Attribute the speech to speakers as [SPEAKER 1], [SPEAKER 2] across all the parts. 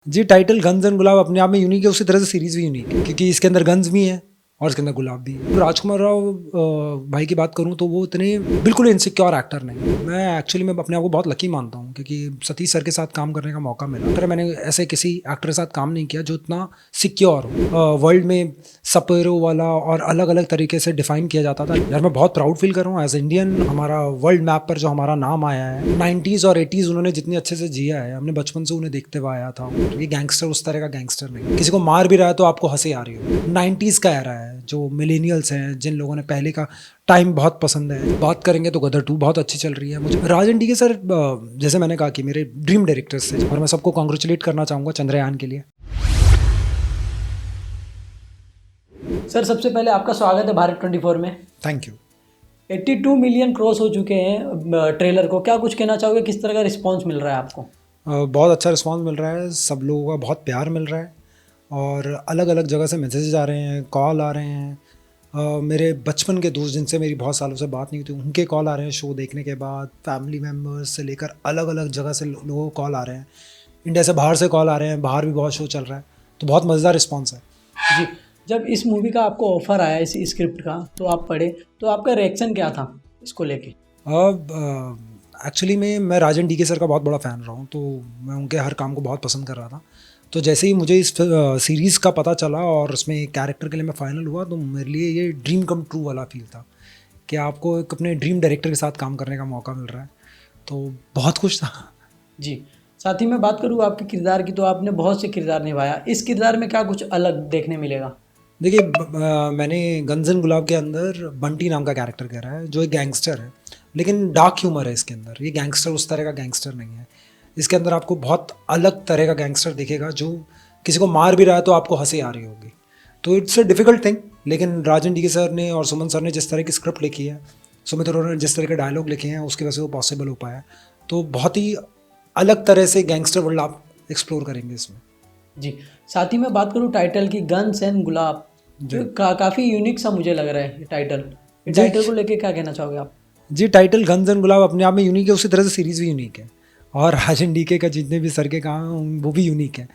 [SPEAKER 1] Ji, title guns and गुलाब अपने आप में यूनिक है, उसी तरह से सीरीज़ भी यूनिक है क्योंकि इसके अंदर गन्स भी हैं और इसके अंदर गुलाब भी है। राजकुमार राव भाई की बात करूँ तो वो इतने बिल्कुल इनसिक्योर एक्टर नहीं है। मैं एक्चुअली मैं अपने आप को बहुत लकी मानता हूँ क्योंकि सतीश सर के साथ काम करने का मौका मिला। अगर मैंने ऐसे किसी एक्टर के साथ काम नहीं किया जो इतना सिक्योर हो। वर्ल्ड में सुपर हीरो वाला और अलग अलग तरीके से डिफाइन किया जाता था। यार मैं बहुत प्राउड फील कर रहा हूँ एज इंडियन। हमारा वर्ल्ड मैप पर जो हमारा नाम आया है 90s और 80s उन्होंने जितने अच्छे से जिया है, हमने बचपन से उन्हें देखते हुए आया था। ये गैंगस्टर उस तरह का गैंगस्टर नहीं है। किसी को मार भी रहा है तो आपको हंसी आ रही हो। 90s का एरा है, जो मिलेनियल्स हैं, जिन लोगों ने पहले का टाइम बहुत पसंद है। बात करेंगे तो गदर 2 बहुत अच्छी चल रही है। मुझे राज एंड डीके सर जैसे मैंने कहा कि मेरे ड्रीम डायरेक्टर्स थे और मैं सबको कॉन्ग्रेचुलेट करना चाहूँगा चंद्रयान के लिए।
[SPEAKER 2] सर सबसे पहले आपका स्वागत है भारत 24 में।
[SPEAKER 1] Thank you.
[SPEAKER 2] 82 मिलियन क्रॉस हो चुके हैं ट्रेलर को, क्या कुछ कहना चाहोगे, किस तरह का रिस्पांस मिल रहा है आपको?
[SPEAKER 1] बहुत अच्छा रिस्पांस मिल रहा है, सब लोगों का बहुत प्यार मिल रहा है और अलग अलग जगह से मैसेजेस आ रहे हैं, कॉल आ रहे हैं। मेरे बचपन के दोस्त जिनसे मेरी बहुत सालों से बात नहीं हुई थी उनके कॉल आ रहे हैं शो देखने के बाद। फैमिली मेम्बर्स से लेकर अलग अलग जगह से लोगों को कॉल आ रहे हैं। इंडिया से बाहर से कॉल आ रहे हैं, बाहर भी बहुत शो चल रहा है, तो बहुत मज़ेदार रिस्पांस है।
[SPEAKER 2] जी, जब इस मूवी का आपको ऑफर आया इस स्क्रिप्ट का तो आप पढ़े, तो आपका रिएक्शन क्या था इसको लेके?
[SPEAKER 1] अब एक्चुअली में मैं राजन डीके सर का बहुत बड़ा फ़ैन रहा हूँ, तो मैं उनके हर काम को बहुत पसंद कर रहा था। तो जैसे ही मुझे इस सीरीज़ का पता चला और उसमें कैरेक्टर के लिए मैं फ़ाइनल हुआ, तो मेरे लिए ये ड्रीम कम ट्रू वाला फील था कि आपको एक अपने ड्रीम डायरेक्टर के साथ काम करने का मौका मिल रहा है, तो बहुत खुश था।
[SPEAKER 2] जी, साथ ही मैं बात करूँ आपके किरदार की, तो आपने बहुत से किरदार निभाया, इस किरदार में क्या कुछ अलग देखने मिलेगा?
[SPEAKER 1] देखिए मैंने गन्स एंड गुलाब के अंदर बंटी नाम का कैरेक्टर करा है जो एक गैंगस्टर है, लेकिन डार्क ह्यूमर है इसके अंदर। ये गैंगस्टर उस तरह का गैंगस्टर नहीं है। इसके अंदर आपको बहुत अलग तरह का गैंगस्टर दिखेगा जो किसी को मार भी रहा है तो आपको हंसी आ रही होगी। तो इट्स अ डिफ़िकल्ट थिंग, लेकिन राजन डी के सर ने और सुमन सर ने जिस तरह की स्क्रिप्ट लिखी है, सुमित अरोड़ा ने जिस तरह के डायलॉग लिखे हैं, उसकी वजह से वो पॉसिबल हो पाया। तो बहुत ही अलग तरह से गैंगस्टर वर्ल्ड आप एक्सप्लोर करेंगे इसमें।
[SPEAKER 2] जी, साथ ही मैं बात करूँ टाइटल की, गन्स एंड गुलाब,
[SPEAKER 1] जी
[SPEAKER 2] काफ़ी यूनिक सा मुझे लग रहा है ये टाइटल। ये
[SPEAKER 1] जी
[SPEAKER 2] टाइटल को लेके क्या कहना चाहोगे आप?
[SPEAKER 1] जी, टाइटल गन्स एंड गुलाब अपने आप में यूनिक है, उसी तरह से सीरीज़ भी यूनिक है और राजन डीके का जितने भी सर के काम हैं वो भी यूनिक है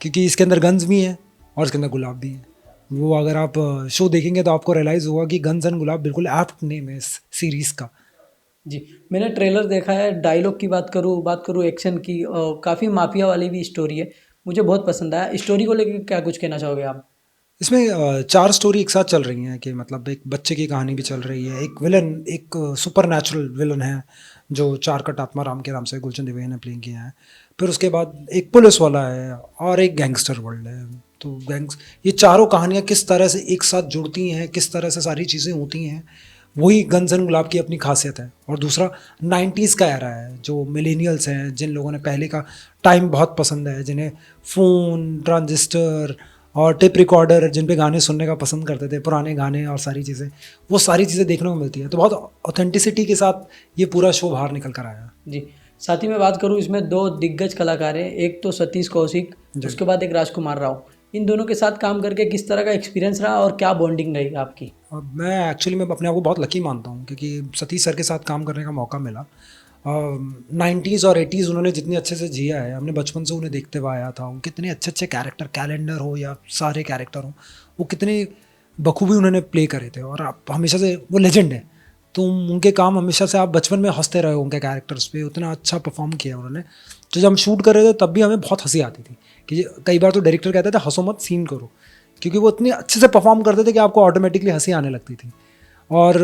[SPEAKER 1] क्योंकि इसके अंदर गन्स भी हैं और इसके अंदर गुलाब भी हैं। वो अगर आप शो देखेंगे तो आपको रियलाइज़ होगा कि गन्स एंड गुलाब बिल्कुल एप्ट नेम है इस सीरीज़ का।
[SPEAKER 2] जी, मैंने ट्रेलर देखा है, डायलॉग की बात करूँ एक्शन की, काफ़ी माफिया वाली भी स्टोरी है, मुझे बहुत पसंद आया। स्टोरी को लेके क्या कुछ कहना चाहोगे आप?
[SPEAKER 1] इसमें 4 स्टोरी एक साथ चल रही हैं कि मतलब एक बच्चे की कहानी भी चल रही है, एक विलन, एक सुपर नेचुरल विलन है जो चारकट आत्माराम के नाम से गुलशन देवैया ने प्ले किया है। फिर उसके बाद एक पुलिस वाला है और एक गैंगस्टर वर्ल्ड है। तो ये चारों कहानियाँ किस तरह से एक साथ जुड़ती हैं, किस तरह से सारी चीज़ें होती हैं, वही गन्स एंड गुलाब की अपनी खासियत है। और दूसरा 90s का एरा है, जो मिलेनियल्स हैं, जिन लोगों ने पहले का टाइम बहुत पसंद है, जिन्हें फ़ोन, ट्रांजिस्टर और टेप रिकॉर्डर, जिन पे गाने सुनने का पसंद करते थे, पुराने गाने और सारी चीज़ें, वो सारी चीज़ें देखने को मिलती हैं। तो बहुत ऑथेंटिसिटी के साथ ये पूरा शो बाहर निकल कर आया।
[SPEAKER 2] जी, साथ ही मैं बात करूँ इसमें 2 दिग्गज कलाकार हैं, एक तो सतीश कौशिक, उसके बाद एक राजकुमार राव। इन दोनों के साथ काम करके किस तरह का एक्सपीरियंस रहा और क्या बॉन्डिंग रही आपकी?
[SPEAKER 1] और मैं एक्चुअली मैं अपने आप को बहुत लकी मानता हूँ क्योंकि सतीश सर के साथ काम करने का मौका मिला। 90s और 80s उन्होंने जितने अच्छे से जिया है, हमने बचपन से उन्हें देखते हुए आया था। वो कितने अच्छे अच्छे कैरेक्टर, कैलेंडर हो या सारे कैरेक्टर हों, वो कितने बखूबी उन्होंने प्ले करे थे और आप हमेशा से वो लेजेंड है। तो उनके काम हमेशा से आप बचपन में हंसते रहे हो उनके कैरेक्टर्स पे, उतना अच्छा परफॉर्म किया उन्होंने। तो जब हम शूट कर रहे थे तब भी हमें बहुत हंसी आती थी कि कई बार तो डायरेक्टर कहते थे हंसो मत, सीन करो, क्योंकि वो इतने अच्छे से परफॉर्म करते थे कि आपको ऑटोमेटिकली हंसी आने लगती थी। और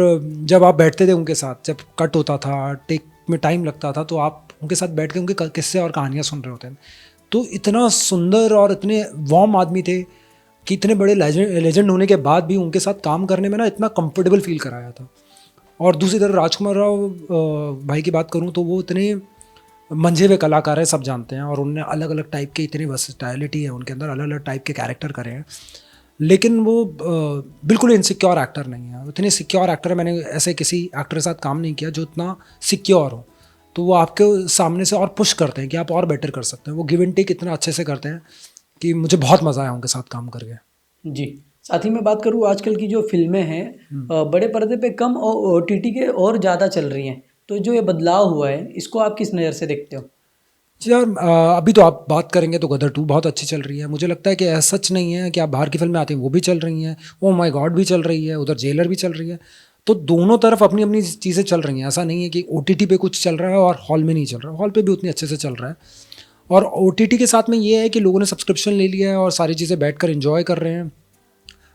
[SPEAKER 1] जब आप बैठते थे उनके साथ, जब कट होता था, टेक में टाइम लगता था, तो आप उनके साथ बैठ के उनके किस्से और कहानियाँ सुन रहे होते हैं। तो इतना सुंदर और इतने वार्म आदमी थे कि इतने बड़े लेजेंड होने के बाद भी उनके साथ काम करने में ना इतना कंफर्टेबल फील कराया था। और दूसरी तरफ राजकुमार राव भाई की बात करूँ तो वो इतने मंझे हुए कलाकार हैं, सब जानते हैं, और उन्होंने अलग अलग टाइप के, इतनी वर्सेटाइलिटी है उनके अंदर, अलग अलग टाइप के कैरेक्टर करे हैं, लेकिन वो बिल्कुल इनसिक्योर एक्टर नहीं है। इतने सिक्योर एक्टर है, मैंने ऐसे किसी एक्टर के साथ काम नहीं किया जो इतना सिक्योर हो। तो वो आपके सामने से और पुश करते हैं कि आप और बेटर कर सकते हैं। वो गिव एंड टेक इतना अच्छे से करते हैं कि मुझे बहुत मज़ा आया उनके साथ काम करके।
[SPEAKER 2] जी, साथ ही मैं बात करूँ आजकल की जो फ़िल्में हैं, बड़े पर्दे पे कम और ओटीटी के और ज़्यादा चल रही हैं। तो जो ये बदलाव हुआ है, इसको आप किस नज़र से देखते हो?
[SPEAKER 1] यार अभी तो आप बात करेंगे तो गदर 2 बहुत अच्छी चल रही है। मुझे लगता है कि ऐसा सच नहीं है कि आप बाहर की फिल्में आती हैं वो भी चल रही हैं, ओ माय गॉड भी चल रही है, उधर जेलर भी चल रही है। तो दोनों तरफ अपनी अपनी चीज़ें चल रही हैं। ऐसा नहीं है कि OTT पे कुछ चल रहा है और हॉल में नहीं चल रहा है, हॉल पे भी उतनी अच्छे से चल रहा है। और OTT के साथ में ये है कि लोगों ने सब्सक्रिप्शन ले लिया है और सारी चीज़ें बैठ कर इन्जॉय कर रहे हैं।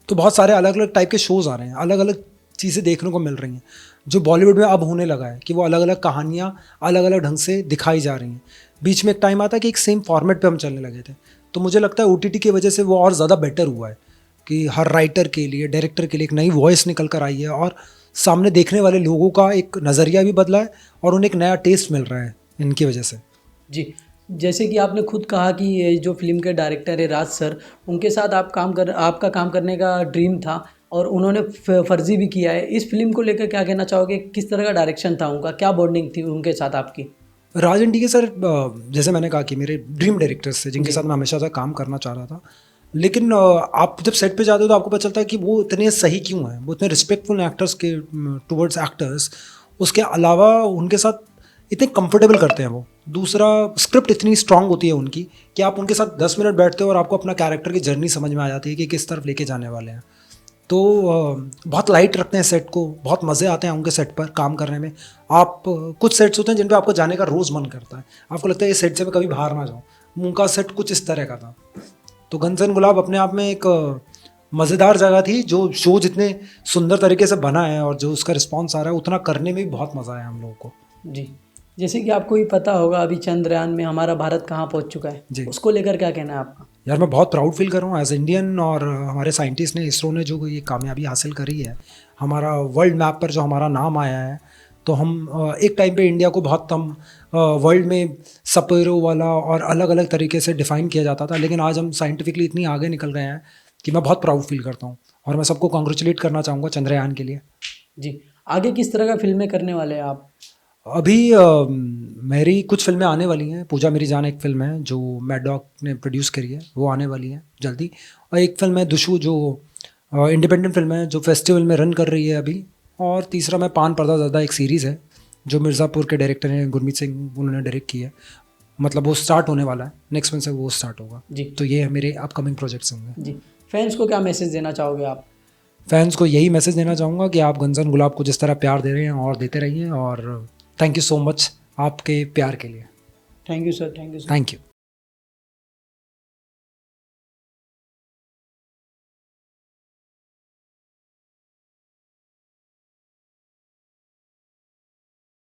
[SPEAKER 1] तो बहुत सारे अलग अलग टाइप के शोज़ आ रहे हैं, अलग अलग चीज़ें देखने को मिल रही हैं, जो बॉलीवुड में अब होने लगा है कि वो अलग अलग कहानियाँ अलग अलग ढंग से दिखाई जा रही हैं। बीच में एक टाइम आता है कि एक सेम फॉर्मेट पे हम चलने लगे थे। तो मुझे लगता है OTT की वजह से वो और ज़्यादा बेटर हुआ है कि हर राइटर के लिए, डायरेक्टर के लिए एक नई वॉइस निकल कर आई है और सामने देखने वाले लोगों का एक नज़रिया भी बदला है और उन्हें एक नया टेस्ट मिल रहा है इनकी वजह से।
[SPEAKER 2] जी, जैसे कि आपने खुद कहा कि ये जो फ़िल्म के डायरेक्टर है राज सर, उनके साथ आपका काम करने का ड्रीम था और उन्होंने फर्जी भी किया है। इस फ़िल्म को लेकर क्या कहना चाहोगे? किस तरह का डायरेक्शन था उनका? क्या बॉन्डिंग थी उनके साथ आपकी?
[SPEAKER 1] राज एंड डी के सर, जैसे मैंने कहा कि मेरे ड्रीम डायरेक्टर्स थे जिनके
[SPEAKER 2] जी।
[SPEAKER 1] साथ मैं हमेशा से काम करना चाह रहा था। लेकिन आप जब सेट पे जाते हो तो आपको पता चलता है कि वो इतने सही क्यों हैं, वो इतने रिस्पेक्टफुल एक्टर्स के टुवर्ड्स एक्टर्स। उसके अलावा उनके साथ इतने कंफर्टेबल करते हैं वो। दूसरा, स्क्रिप्ट इतनी स्ट्रांग होती है उनकी कि आप उनके साथ 10 मिनट बैठते हो और आपको अपना कैरेक्टर की जर्नी समझ में आ जाती है कि किस तरफ लेके जाने वाले हैं। तो बहुत लाइट रखते हैं सेट को, बहुत मज़े आते हैं उनके सेट पर काम करने में। आप कुछ सेट्स होते हैं जिन पे आपको जाने का रोज़ मन करता है, आपको लगता है ये सेट से मैं कभी बाहर ना जाऊँ। उनका सेट कुछ इस तरह का था। तो घनश्याम एंड गुलाब अपने आप में एक मज़ेदार जगह थी। जो शो जितने सुंदर तरीके से बना है और जो उसका रिस्पॉन्स आ रहा है, उतना करने में भी बहुत मज़ा आया हम लोगों को।
[SPEAKER 2] जी, जैसे कि आपको भी पता होगा अभी चंद्रयान में हमारा भारत कहाँ पहुँच चुका है,
[SPEAKER 1] जी।
[SPEAKER 2] उसको लेकर क्या कहना है आपका?
[SPEAKER 1] यार मैं बहुत प्राउड फील कर रहा हूँ एज इंडियन, और हमारे साइंटिस्ट ने, इसरो ने जो ये कामयाबी हासिल करी है, हमारा वर्ल्ड मैप पर जो हमारा नाम आया है। तो हम एक टाइम पे इंडिया को बहुत हम वर्ल्ड में सुपर हीरो वाला और अलग अलग तरीके से डिफ़ाइन किया जाता था, लेकिन आज हम साइंटिफिकली इतनी आगे निकल गए हैं कि मैं बहुत प्राउड फील करता हूँ और मैं सबको कॉन्ग्रेचुलेट करना चाहूँगा चंद्रयान के लिए।
[SPEAKER 2] जी, आगे किस तरह का फ़िल्में करने वाले हैं आप?
[SPEAKER 1] अभी मेरी कुछ फ़िल्में आने वाली हैं। पूजा मेरी जान एक फ़िल्म है जो मैड डॉग ने प्रोड्यूस करी है, वो आने वाली है जल्दी। और एक फ़िल्म है दुशू, जो इंडिपेंडेंट फ़िल्म है जो फेस्टिवल में रन कर रही है अभी। और तीसरा मैं पान पर्दा ज़्यादा, एक सीरीज़ है जो मिर्ज़ापुर के डायरेक्टर हैं गुरमीत सिंह, उन्होंने डायरेक्ट की है। मतलब वो स्टार्ट होने वाला है, नेक्स्ट मंथ से वो स्टार्ट होगा।
[SPEAKER 2] जी।
[SPEAKER 1] तो ये मेरे अपकमिंग प्रोजेक्ट्स होंगे।
[SPEAKER 2] जी, फैंस को क्या मैसेज देना चाहोगे आप?
[SPEAKER 1] फैंस को यही मैसेज देना चाहूँगा कि आप घनश्याम एंड गुलाब को जिस तरह प्यार दे रहे हैं और देते रहिए, और थैंक यू सो मच आपके प्यार के लिए।
[SPEAKER 2] Thank you sir, thank you sir.
[SPEAKER 1] Thank you.